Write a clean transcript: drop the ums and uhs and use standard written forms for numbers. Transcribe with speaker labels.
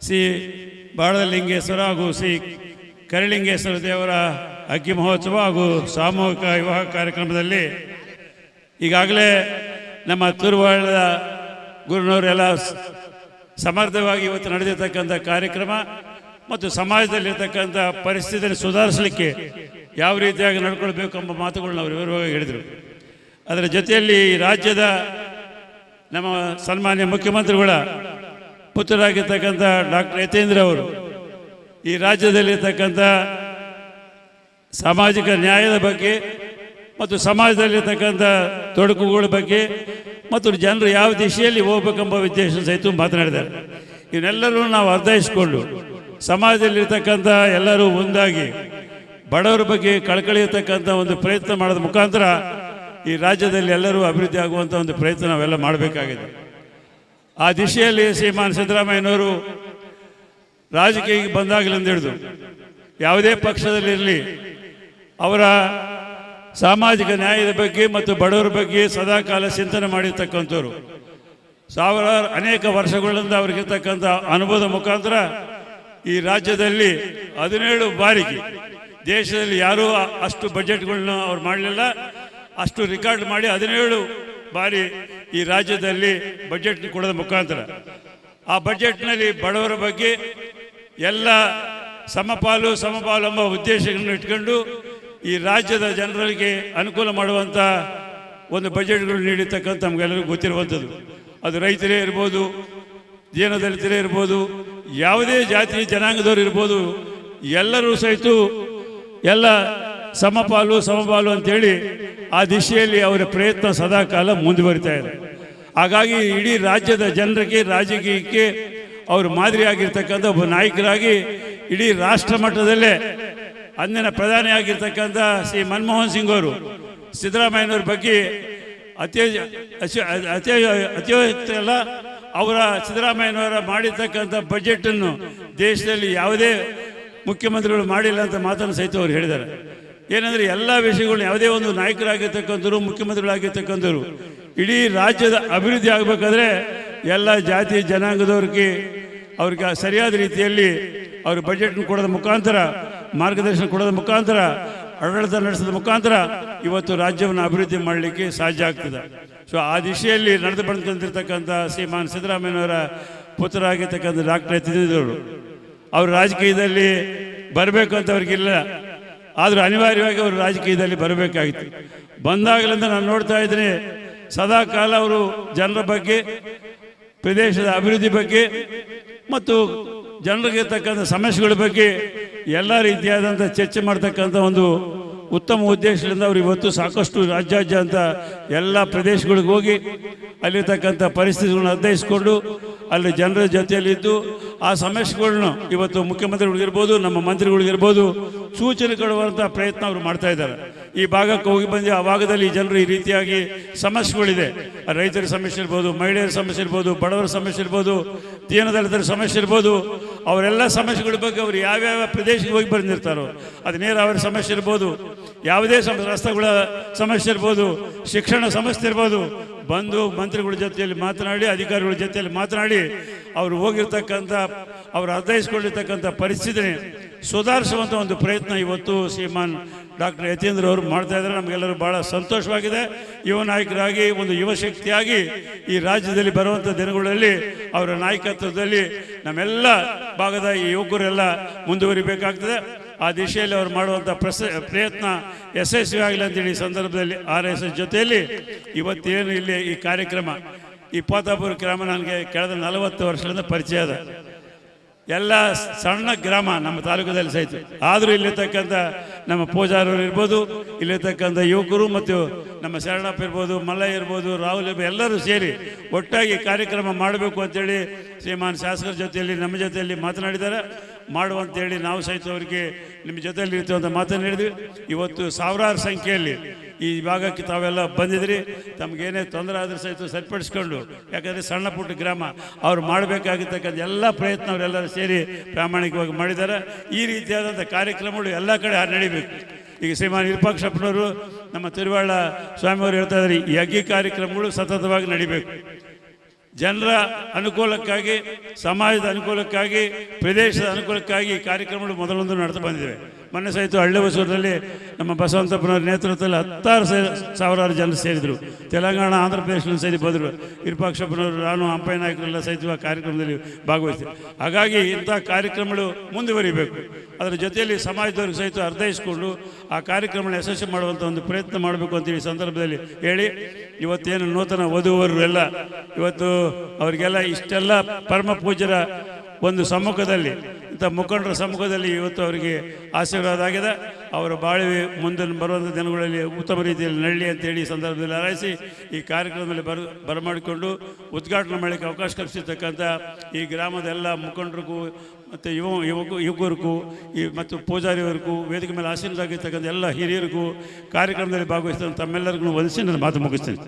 Speaker 1: ಶ್ರೀ ಬಾಳಲಿಂಗೇಶ್ವರ ಹಾಗೂ ಶ್ರೀ ಕರಿಲಿಂಗೇಶ್ವರ ದೇವರ ಅಗ್ಗಿ ಮಹೋತ್ಸವ ಹಾಗೂ ಸಾಮೂಹಿಕ ವಿವಾಹ ಕಾರ್ಯಕ್ರಮದಲ್ಲಿ ಈಗಾಗಲೇ ನಮ್ಮ ತುರುವಾಳದ ಗುರುನವರೆಲ್ಲ ಸಮರ್ಥವಾಗಿ ಇವತ್ತು ನಡೆದಿರ್ತಕ್ಕಂಥ ಕಾರ್ಯಕ್ರಮ ಮತ್ತು ಸಮಾಜದಲ್ಲಿರ್ತಕ್ಕಂಥ ಪರಿಸ್ಥಿತಿಯನ್ನು ಸುಧಾರಿಸಲಿಕ್ಕೆ ಯಾವ ರೀತಿಯಾಗಿ ನಡ್ಕೊಳ್ಬೇಕು ಎಂಬ ಮಾತುಗಳನ್ನ ಅವರು ವಿವರವಾಗಿ ಹೇಳಿದರು. ಅದರ ಜೊತೆಯಲ್ಲಿ ರಾಜ್ಯದ ನಮ್ಮ ಸನ್ಮಾನ್ಯ ಮುಖ್ಯಮಂತ್ರಿಗಳ ಪುತ್ರರಾಗಿರ್ತಕ್ಕಂಥ ಡಾಕ್ಟರ್ ಯತೀಂದ್ರ ಅವರು ಈ ರಾಜ್ಯದಲ್ಲಿರ್ತಕ್ಕಂಥ ಸಾಮಾಜಿಕ ನ್ಯಾಯದ ಬಗ್ಗೆ ಮತ್ತು ಸಮಾಜದಲ್ಲಿರ್ತಕ್ಕಂಥ ತೊಡಕುಗಳ ಬಗ್ಗೆ ಮತ್ತು ಜನರು ಯಾವ ದಿಶೆಯಲ್ಲಿ ಹೋಗ್ಬೇಕೆಂಬ ಉದ್ದೇಶ ಸಹಿತ ಮಾತನಾಡಿದ್ದಾರೆ. ಇವನ್ನೆಲ್ಲರೂ ನಾವು ಅರ್ಥೈಸಿಕೊಂಡು ಸಮಾಜದಲ್ಲಿರ್ತಕ್ಕಂಥ ಎಲ್ಲರೂ ಒಂದಾಗಿ ಬಡವರ ಬಗ್ಗೆ ಕಳಕಳಿ ಇರ್ತಕ್ಕಂಥ ಒಂದು ಪ್ರಯತ್ನ ಮಾಡೋದ ಮುಖಾಂತರ ಈ ರಾಜ್ಯದಲ್ಲಿ ಎಲ್ಲರೂ ಅಭಿವೃದ್ಧಿ ಆಗುವಂಥ ಒಂದು ಪ್ರಯತ್ನ ನಾವೆಲ್ಲ ಮಾಡಬೇಕಾಗಿದೆ. ಆ ದಿಶೆಯಲ್ಲಿ ಶ್ರೀಮಾನ್ ಸಿದ್ದರಾಮಯ್ಯನವರು ರಾಜಕೀಯಕ್ಕೆ ಬಂದಾಗಲಿಂದ ಹಿಡಿದು ಯಾವುದೇ ಪಕ್ಷದಲ್ಲಿರಲಿ ಅವರ ಸಾಮಾಜಿಕ ನ್ಯಾಯದ ಬಗ್ಗೆ ಮತ್ತು ಬಡವರ ಬಗ್ಗೆ ಸದಾಕಾಲ ಚಿಂತನೆ ಮಾಡಿರ್ತಕ್ಕಂಥವ್ರು. ಅನೇಕ ವರ್ಷಗಳಿಂದ ಅವ್ರಿಗಿರ್ತಕ್ಕಂಥ ಅನುಭವದ ಮುಖಾಂತರ ಈ ರಾಜ್ಯದಲ್ಲಿ 17 ಬಾರಿಗೆ ದೇಶದಲ್ಲಿ ಯಾರೂ ಅಷ್ಟು ಬಜೆಟ್ಗಳನ್ನ ಅವ್ರು ಮಾಡಲಿಲ್ಲ. ಅಷ್ಟು ರೆಕಾರ್ಡ್ ಮಾಡಿ 17 ಬಾರಿ ಈ ರಾಜ್ಯದಲ್ಲಿ ಬಜೆಟ್ ಕೊಡೋದ ಮುಖಾಂತರ ಆ ಬಜೆಟ್ನಲ್ಲಿ ಬಡವರ ಬಗ್ಗೆ ಎಲ್ಲ ಸಮಪಾಲು ಎಂಬ ಉದ್ದೇಶಗಳನ್ನು ಇಟ್ಕೊಂಡು ಈ ರಾಜ್ಯದ ಜನರಿಗೆ ಅನುಕೂಲ ಮಾಡುವಂಥ ಒಂದು ಬಜೆಟ್ಗಳು ನೀಡಿರ್ತಕ್ಕಂಥ ನಮಗೆಲ್ಲರಿಗೂ ಗೊತ್ತಿರುವಂಥದ್ದು. ಅದು ರೈತರೇ ಇರ್ಬೋದು, ದೀನದಲಿತರೇ ಇರ್ಬೋದು, ಯಾವುದೇ ಜಾತಿ ಜನಾಂಗದವರು ಇರ್ಬೋದು, ಎಲ್ಲರೂ ಸಹಿತ ಎಲ್ಲ ಸಮಪಾಲು ಅಂತೇಳಿ ಆ ದಿಶೆಯಲ್ಲಿ ಅವರ ಪ್ರಯತ್ನ ಸದಾಕಾಲ ಮುಂದುವರಿತಾ ಇದೆ. ಹಾಗಾಗಿ ಇಡೀ ರಾಜ್ಯದ ಜನರಿಗೆ ರಾಜಕೀಯಕ್ಕೆ ಅವರು ಮಾದರಿಯಾಗಿರ್ತಕ್ಕಂಥ ಒಬ್ಬ ನಾಯಕರಾಗಿ ಇಡೀ ರಾಷ್ಟ್ರ ಮಟ್ಟದಲ್ಲೇ ಅಂದಿನ ಪ್ರಧಾನಿಯಾಗಿರ್ತಕ್ಕಂಥ ಶ್ರೀ ಮನಮೋಹನ್ ಸಿಂಗ್ ಅವರು ಸಿದ್ದರಾಮಯ್ಯನವ್ರ ಬಗ್ಗೆ ಅತ್ಯೋಕ್ತಿ ಅಲ್ಲ, ಅವರ ಸಿದ್ದರಾಮಯ್ಯನವರ ಮಾಡಿರ್ತಕ್ಕಂಥ ಬಜೆಟನ್ನು ದೇಶದಲ್ಲಿ ಯಾವುದೇ ಮುಖ್ಯಮಂತ್ರಿಗಳು ಮಾಡಿಲ್ಲ ಅಂತ ಮಾತನ್ನು ಸಹಿತ ಅವರು ಹೇಳಿದ್ದಾರೆ. ಏನಂದರೆ ಎಲ್ಲ ವಿಷಯಗಳು ಯಾವುದೇ ಒಂದು ನಾಯಕರಾಗಿರ್ತಕ್ಕಂಥವ್ರು ಮುಖ್ಯಮಂತ್ರಿಗಳಾಗಿರ್ತಕ್ಕಂಥವ್ರು ಇಡೀ ರಾಜ್ಯದ ಅಭಿವೃದ್ಧಿ ಆಗಬೇಕಾದ್ರೆ ಎಲ್ಲ ಜಾತಿ ಜನಾಂಗದವ್ರಿಗೆ ಅವ್ರಿಗೆ ಸರಿಯಾದ ರೀತಿಯಲ್ಲಿ ಅವರು ಬಜೆಟ್ನ ಕೊಡೋದ ಮುಖಾಂತರ, ಮಾರ್ಗದರ್ಶನ ಕೊಡೋದ ಮುಖಾಂತರ, ಆಡಳಿತ ನಡೆಸೋದ ಮುಖಾಂತರ ಇವತ್ತು ರಾಜ್ಯವನ್ನು ಅಭಿವೃದ್ಧಿ ಮಾಡಲಿಕ್ಕೆ ಸಾಧ್ಯ ಆಗ್ತದೆ. ಸೊ ಆ ದಿಶೆಯಲ್ಲಿ ನಡೆದು ಬಂದಿರ್ತಕ್ಕಂಥ ಶ್ರೀಮಾನ್ ಸಿದ್ದರಾಮಯ್ಯನವರ ಪುತ್ರರಾಗಿರ್ತಕ್ಕಂಥ ಡಾಕ್ಟರ್ ಯತೀಂದ್ರ ಅವರು ರಾಜಕೀಯದಲ್ಲಿ ಬರಬೇಕು ಅಂತ ಅವ್ರಿಗಿಲ್ಲ, ಆದರೂ ಅನಿವಾರ್ಯವಾಗಿ ಅವರು ರಾಜಕೀಯದಲ್ಲಿ ಬರಬೇಕಾಗಿತ್ತು. ಬಂದಾಗಲಿಂದ ನಾನು ನೋಡ್ತಾ ಇದ್ದೀನಿ ಸದಾಕಾಲ ಅವರು ಜನರ ಬಗ್ಗೆ, ಪ್ರದೇಶದ ಅಭಿವೃದ್ಧಿ ಬಗ್ಗೆ ಮತ್ತು ಜನರಿಗೆ ಇರ್ತಕ್ಕಂಥ ಸಮಸ್ಯೆಗಳ ಬಗ್ಗೆ ಎಲ್ಲ ರೀತಿಯಾದಂಥ ಚರ್ಚೆ ಮಾಡ್ತಕ್ಕಂಥ ಒಂದು ಉತ್ತಮ ಉದ್ದೇಶದಿಂದ ಅವರು ಇವತ್ತು ಸಾಕಷ್ಟು ರಾಜ್ಯಾದ್ಯಂತ ಎಲ್ಲ ಪ್ರದೇಶಗಳಿಗೆ ಹೋಗಿ ಅಲ್ಲಿರ್ತಕ್ಕಂಥ ಪರಿಸ್ಥಿತಿಗಳನ್ನ ಅರ್ಥೈಸ್ಕೊಂಡು ಅಲ್ಲಿ ಜನರ ಜೊತೆಯಲ್ಲಿದ್ದು ಆ ಸಮಸ್ಯೆಗಳನ್ನು ಇವತ್ತು ಮುಖ್ಯಮಂತ್ರಿಗಳಿಗಿರ್ಬೋದು, ನಮ್ಮ ಮಂತ್ರಿಗಳಿಗಿರ್ಬೋದು ಸೂಚನೆ ಕೊಡುವಂಥ ಪ್ರಯತ್ನ ಅವರು ಮಾಡ್ತಾ ಇದ್ದಾರೆ. ಈ ಭಾಗಕ್ಕೆ ಹೋಗಿ ಬಂದು ಆ ಭಾಗದಲ್ಲಿ ಜನರು ಈ ರೀತಿಯಾಗಿ ಸಮಸ್ಯೆಗಳಿದೆ, ರೈತರ ಸಮಸ್ಯೆ ಇರ್ಬೋದು, ಮಹಿಳೆಯರ ಸಮಸ್ಯೆ ಇರ್ಬೋದು, ಬಡವರ ಸಮಸ್ಯೆ ಇರ್ಬೋದು, ದೀನದಲಿತರ ಸಮಸ್ಯೆ ಇರ್ಬೋದು, ಅವರೆಲ್ಲ ಸಮಸ್ಯೆಗಳ ಬಗ್ಗೆ ಅವರು ಯಾವ್ಯಾವ ಪ್ರದೇಶಕ್ಕೆ ಹೋಗಿ ಬಂದಿರ್ತಾರೋ ಅದು ನೀರಾವರಿ ಸಮಸ್ಯೆ ಇರ್ಬೋದು, ಯಾವುದೇ ರಸ್ತೆಗಳ ಸಮಸ್ಯೆ ಇರ್ಬೋದು, ಶಿಕ್ಷಣ ಸಮಸ್ಯೆ ಇರ್ಬೋದು, ಬಂದು ಮಂತ್ರಿಗಳ ಜೊತೆಯಲ್ಲಿ ಮಾತನಾಡಿ, ಅಧಿಕಾರಿಗಳ ಜೊತೆಯಲ್ಲಿ ಮಾತನಾಡಿ ಅವರು ಹೋಗಿರ್ತಕ್ಕಂಥ ಅವರು ಅರ್ಥೈಸ್ಕೊಂಡಿರ್ತಕ್ಕಂಥ ಪರಿಸ್ಥಿತಿನೇ ಸುಧಾರಿಸುವಂಥ ಒಂದು ಪ್ರಯತ್ನ ಇವತ್ತು ಶ್ರೀಮಾನ್ ಡಾಕ್ಟರ್ ಯತೀಂದ್ರ ಅವರು ಮಾಡ್ತಾ ಇದ್ದಾರೆ. ನಮಗೆಲ್ಲರೂ ಭಾಳ ಸಂತೋಷವಾಗಿದೆ. ಯುವ ನಾಯಕರಾಗಿ, ಒಂದು ಯುವ ಶಕ್ತಿಯಾಗಿ ಈ ರಾಜ್ಯದಲ್ಲಿ ಬರುವಂಥ ದಿನಗಳಲ್ಲಿ ಅವರ ನಾಯಕತ್ವದಲ್ಲಿ ನಮ್ಮೆಲ್ಲ ಭಾಗದ ಈ ಯುವಕರೆಲ್ಲ ಮುಂದುವರಿಬೇಕಾಗ್ತದೆ. ಆ ದಿಶೆಯಲ್ಲಿ ಅವರು ಮಾಡುವಂಥ ಪ್ರಯತ್ನ ಯಶಸ್ವಿ ಆಗಲಿ ಅಂತೇಳಿ ಈ ಸಂದರ್ಭದಲ್ಲಿ RSS ಜೊತೆಯಲ್ಲಿ ಇವತ್ತೇನು ಇಲ್ಲಿ ಈ ಕಾರ್ಯಕ್ರಮ ಈ ಪಾತಾಪುರ ಗ್ರಾಮ ನನಗೆ ಕಳೆದ 40 ವರ್ಷಗಳಿಂದ ಪರಿಚಯ ಅದ. ಎಲ್ಲ ಸಣ್ಣ ಗ್ರಾಮ ನಮ್ಮ ತಾಲೂಕದಲ್ಲಿ ಸಹಿತ, ಆದರೂ ಇಲ್ಲಿರ್ತಕ್ಕಂಥ ನಮ್ಮ ಪೂಜಾರರು ಇರ್ಬೋದು, ಇಲ್ಲಿರ್ತಕ್ಕಂಥ ಯುವಕರು ಮತ್ತು ನಮ್ಮ ಶರಣಪ್ಪ ಇರ್ಬೋದು, ಮಲ್ಲಯ್ಯ ಇರ್ಬೋದು, ರಾಹುಲ್ ಇರ್ಬೋದು, ಎಲ್ಲರೂ ಸೇರಿ ಒಟ್ಟಾಗಿ ಕಾರ್ಯಕ್ರಮ ಮಾಡಬೇಕು ಅಂತೇಳಿ ಶ್ರೀಮಾನ್ ಶಾಸಕರ ಜೊತೆಯಲ್ಲಿ ನಮ್ಮ ಜೊತೆಯಲ್ಲಿ ಮಾತನಾಡಿದ್ದಾರೆ. ಮಾಡುವಂತೇಳಿ ನಾವು ಸಹಿತ ಅವರಿಗೆ ನಿಮ್ಮ ಜೊತೆಯಲ್ಲಿ ಇರ್ತೀವಿ ಅಂತ ಮಾತನ್ನು ಹೇಳಿದ್ವಿ. ಇವತ್ತು ಸಾವಿರಾರು ಸಂಖ್ಯೆಯಲ್ಲಿ ಈ ಭಾಗಕ್ಕೆ ತಾವೆಲ್ಲ ಬಂದಿದ್ರಿ. ತಮಗೇನೇ ತೊಂದರೆ ಆದರೂ ಸಹಿತ ಸರಿಪಡಿಸ್ಕೊಂಡು, ಯಾಕಂದರೆ ಸಣ್ಣ ಪುಟ್ಟ ಗ್ರಾಮ, ಅವ್ರು ಮಾಡಬೇಕಾಗಿರ್ತಕ್ಕಂಥ ಎಲ್ಲ ಪ್ರಯತ್ನ ಅವರೆಲ್ಲರೂ ಸೇರಿ ಪ್ರಾಮಾಣಿಕವಾಗಿ ಮಾಡಿದ್ದಾರೆ. ಈ ರೀತಿಯಾದಂಥ ಕಾರ್ಯಕ್ರಮಗಳು ಎಲ್ಲ ಕಡೆ ನಡೀಬೇಕು. ಈಗ ಶ್ರೀಮಾನ್ ವಿರೂಪಾಕ್ಷಪ್ಪನವರು ನಮ್ಮ ತಿರುವಾಳ ಸ್ವಾಮಿಯವರು ಹೇಳ್ತಾ ಇದ್ದಾರೆ, ಈ ಅಗ್ಗಿ ಕಾರ್ಯಕ್ರಮಗಳು ಸತತವಾಗಿ ನಡಿಬೇಕು. ಜನರ ಅನುಕೂಲಕ್ಕಾಗಿ, ಸಮಾಜದ ಅನುಕೂಲಕ್ಕಾಗಿ, ಪ್ರದೇಶದ ಅನುಕೂಲಕ್ಕಾಗಿ ಈ ಕಾರ್ಯಕ್ರಮಗಳು ಮೊದಲೊಂದು ನಡೆದು ಬಂದಿವೆ. ಮೊನ್ನೆ ಸಹಿತ ಹಳ್ಳಿ ಹೊಸೂರಿನಲ್ಲಿ ನಮ್ಮ ಬಸವಂತಪ್ಪನವರ ನೇತೃತ್ವದಲ್ಲಿ 16,000 ಜನರು ಸೇರಿದರು. ತೆಲಂಗಾಣ, ಆಂಧ್ರ ಪ್ರದೇಶದಲ್ಲಿ ಸಹಿತ ಬಂದರು. ವಿರೂಪಾಕ್ಷಪ್ಪನವರು, ನಾನು, ಅಂಪಯ್ಯ ನಾಯಕರೆಲ್ಲ ಸಹಿತ ಕಾರ್ಯಕ್ರಮದಲ್ಲಿ ಭಾಗವಹಿಸ್ತೀವಿ. ಹಾಗಾಗಿ ಇಂಥ ಕಾರ್ಯಕ್ರಮಗಳು ಮುಂದುವರಿಬೇಕು. ಅದರ ಜೊತೆಯಲ್ಲಿ ಸಮಾಜದವ್ರಿಗೆ ಸಹಿತ ಅರ್ಥೈಸಿಕೊಂಡು ಆ ಕಾರ್ಯಕ್ರಮನ ಯಶಸ್ವಿ ಮಾಡುವಂಥ ಒಂದು ಪ್ರಯತ್ನ ಮಾಡಬೇಕು ಅಂತೇಳಿ ಈ ಸಂದರ್ಭದಲ್ಲಿ ಹೇಳಿ, ಇವತ್ತೇನು ನೂತನ ವಧುವರರು ಎಲ್ಲ ಇವತ್ತು ಅವರಿಗೆಲ್ಲ ಇಷ್ಟೆಲ್ಲ ಪರಮ ಪೂಜ್ಯರ ಒಂದು ಸಮ್ಮುಖದಲ್ಲಿ, ಇಂಥ ಮುಖಂಡರ ಸಮ್ಮುಖದಲ್ಲಿ ಇವತ್ತು ಅವರಿಗೆ ಆಶೀರ್ವಾದ ಆಗಿದೆ. ಅವರ ಬಾಳ್ವೆ ಮುಂದಿನ ಬರುವಂಥ ದಿನಗಳಲ್ಲಿ ಉತ್ತಮ ರೀತಿಯಲ್ಲಿ ನಡಲಿ ಅಂತೇಳಿ ಈ ಸಂದರ್ಭದಲ್ಲಿ ಹಾರೈಸಿ ಈ ಕಾರ್ಯಕ್ರಮದಲ್ಲಿ ಬರಮಾಡಿಕೊಂಡು ಉದ್ಘಾಟನೆ ಮಾಡಲಿಕ್ಕೆ ಅವಕಾಶ ಕಲ್ಪಿಸಿರ್ತಕ್ಕಂಥ ಈ ಗ್ರಾಮದ ಎಲ್ಲ ಮುಖಂಡರಿಗೂ ಮತ್ತು ಯುವಕರಿಗೂ ಮತ್ತು ಪೂಜಾರಿಯವರಿಗೂ, ವೇದಿಕೆ ಮೇಲೆ ಆಸೀನರಾಗಿರ್ತಕ್ಕಂಥ ಎಲ್ಲ ಹಿರಿಯರಿಗೂ, ಕಾರ್ಯಕ್ರಮದಲ್ಲಿ ಭಾಗವಹಿಸಿದ ತಮ್ಮೆಲ್ಲರಿಗೂ ವಂದಿಸಿ ನನ್ನ ಮಾತು ಮುಗಿಸ್ತೇನೆ.